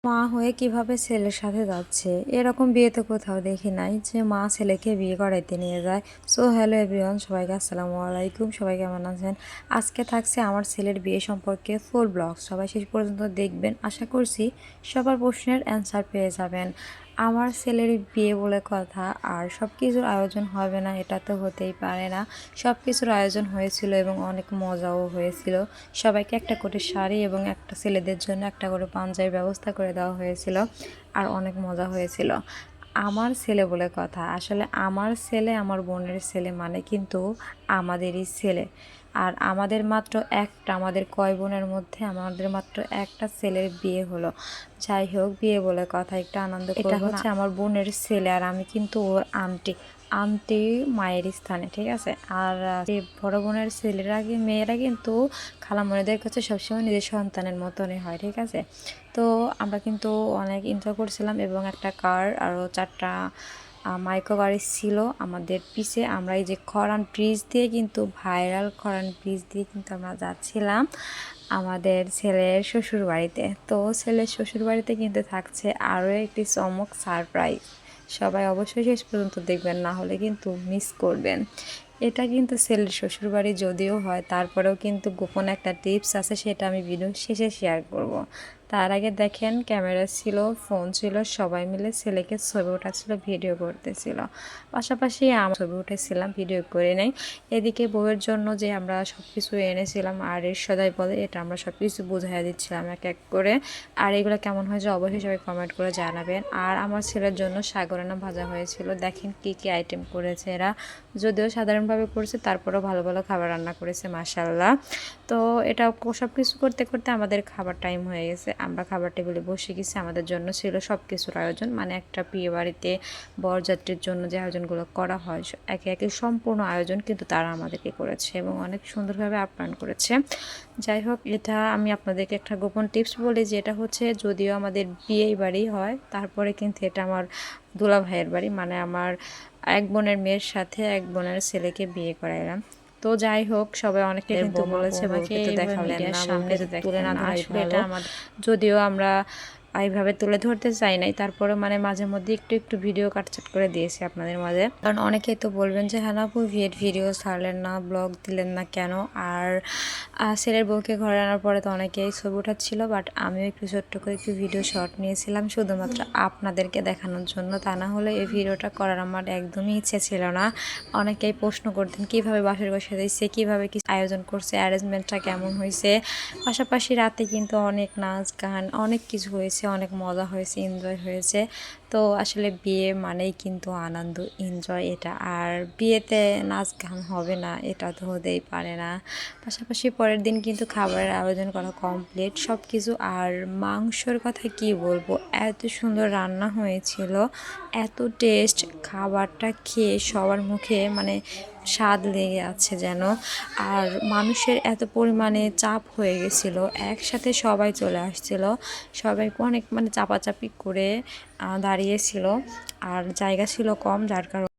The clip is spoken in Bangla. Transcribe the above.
মা হয়ে কিভাবে ছেলের সাথে যাচ্ছে, এরকম বিয়ে তো কোথাও দেখি নাই যে মা ছেলেকে বিয়ে করাইতে নিয়ে যায়। সো হ্যালো এভরিওয়ান, সবাইকে আসসালামু আলাইকুম। সবাই কেমন আছেন? আজকে থাকছে আমার ছেলের বিয়ে সম্পর্কে ফুল ব্লগ, সবাই শেষ পর্যন্ত দেখবেন। আশা করছি সবার প্রশ্নের অ্যান্সার পেয়ে যাবেন। আমার ছেলের বিয়ে বলে কথা, আর সব কিছুর আয়োজন হবে না এটা তো হতেই পারে না। সব কিছুর আয়োজন হয়েছিল এবং অনেক মজাও হয়েছিল। সবাইকে একটা করে শাড়ি এবং একটা ছেলেদের জন্য একটা করে পাঞ্জাবির ব্যবস্থা করে দেওয়া হয়েছিল, আর অনেক মজা হয়েছিল। আমার ছেলে বলে কথা, আসলে আমার ছেলে আমার বোনের ছেলে মানে কিন্তু আমাদেরই ছেলে। আর আমাদের মাত্র একটা, আমাদের কয় বোনের মধ্যে আমাদের মাত্র একটা ছেলের বিয়ে হলো। যাই হোক, বিয়ে বলে কথা, একটু আনন্দ করব। এটা হচ্ছে আমার বোনের ছেলে, আর আমি কিন্তু ওর আন্টি। আন্টি মায়ের স্থানে, ঠিক আছে। আর এই বড় বোনের ছেলেরা মেয়েরা কিন্তু খালামণিদের কাছে সবসময় নিজের সন্তানের মতনই হয়, ঠিক আছে। তো আমরা কিন্তু অনেক এনজয় করছিলাম, এবং একটা কার আরও 4টা মাইক্রো গাড়ি ছিল আমাদের পিছে। আমরা এই যে খরান ব্রিজ দিয়ে, কিন্তু ভাইরাল খরান ব্রিজ দিয়ে কিন্তু আমরা যাচ্ছিলাম আমাদের ছেলের শ্বশুর বাড়িতে। তো ছেলের শ্বশুর বাড়িতে কিন্তু থাকছে আরও একটি চমক, সারপ্রাইজ। সবাই অবশ্যই শেষ পর্যন্ত দেখবেন, না হলে কিন্তু মিস করবেন। এটা কিন্তু ছেলের শ্বশুরবাড়ি যদিও হয়, তারপরেও কিন্তু গোপন একটা টিপস আছে, সেটা আমি ভিডিও শেষে শেয়ার করব। তার আগে দেখেন, ক্যামেরা ছিল, ফোন ছিল, সবাই মিলে ছেলেকে ছবি ওঠাচ্ছিল, ভিডিও করতেছিল। পাশাপাশি আমরা ছবি উঠেছিলাম, ভিডিও করে নেই। এদিকে বউয়ের জন্য যে আমরা সব কিছু এনেছিলাম, আর এর সদাই বলে এটা আমরা সব কিছু বুঝাইয়া দিচ্ছিলাম এক এক করে। আর এগুলো কেমন হয়েছে অবশ্যই সবাই কমেন্ট করে জানাবেন। আর আমার ছেলের জন্য সাগরানা ভাজা হয়েছিল, দেখেন কি কি আইটেম করেছে এরা। যদিও সাধারণভাবে করছে, তারপরেও ভালো ভালো খাবার রান্না করেছে মাশাআল্লাহ। তো এটা সব কিছু করতে করতে আমাদের খাবার টাইম হয়ে গেছে। আমরা খাবার টেবিলে বসে গেছি। আমাদের জন্য ছিল সব কিছুর আয়োজন, মানে একটা বিয়ে বাড়িতে বরযাত্রীর জন্য যে আয়োজনগুলো করা হয় একে একে সম্পূর্ণ আয়োজন কিন্তু তারা আমাদেরকে করেছে, এবং অনেক সুন্দরভাবে আপ্যায়ন করেছে। যাই হোক, এটা আমি আপনাদেরকে একটা গোপন টিপস বলি, যে এটা হচ্ছে যদিও আমাদের বিয়ে বাড়ি হয়, তারপরে কিন্তু এটা আমার দুলা ভাইয়ের বাড়ি, মানে আমার এক বোনের মেয়ের সাথে এক বোনের ছেলেকে বিয়ে করাইলাম। তো যাই হোক, সবাই অনেকে কিন্তু বলেছে বউকে তো দেখালেন না, সামনে তো তুলে না ধরাই ভালো। যদিও আমরা এইভাবে তুলে ধরতে চাই নাই, তারপরে মানে মাঝে মধ্যে একটু একটু ভিডিও কাটছাট করে দিয়েছি আপনাদের মাঝে। কারণ অনেকেই তো বলবেন যে হ্যাঁ আপু ভিডিও ছাড়লেন না, ব্লগ দিলেন না কেন। আর ছেলের বউকে ঘরে আনার পরে তো অনেকেই ছবি উঠাচ্ছিল, বাট আমিও একটু ছোট্ট করে একটু ভিডিও শর্ট নিয়েছিলাম শুধুমাত্র আপনাদেরকে দেখানোর জন্য। তা না হলে এই ভিডিওটা করার আমার একদমই ইচ্ছে ছিল না। অনেকেই প্রশ্ন করতেন কীভাবে বাসর ঘর সাজাইছে, কীভাবে কি আয়োজন করছে, অ্যারেঞ্জমেন্টটা কেমন হয়েছে। পাশাপাশি রাতে কিন্তু অনেক নাচ গান অনেক কিছু হয়েছে, অনেক মজা হয়েছে, এনজয় হয়েছে। তো আসলে বিয়ে মানেই কিন্তু আনন্দ, এনজয় এটা। আর বিয়েতে নাচ গান হবে না এটা তো হতেই পারে না। পাশাপাশি পরের দিন কিন্তু খাবারের আয়োজন করা কমপ্লিট সব কিছু। আর মাংসর কথা কি বলবো, এত সুন্দর রান্না হয়েছিল, এত টেস্ট, খাবারটা খেয়ে সবার মুখে মানে স্বাদ লেগে আছে যেন। আর মানুষের এত পরিমাণে চাপ হয়ে গেছিলো, একসাথে সবাই চলে আসছিল, সবাই অনেক মানে চাপাচাপি করে দাঁড়িয়েছিল, আর জায়গা ছিল কম, যার কারণে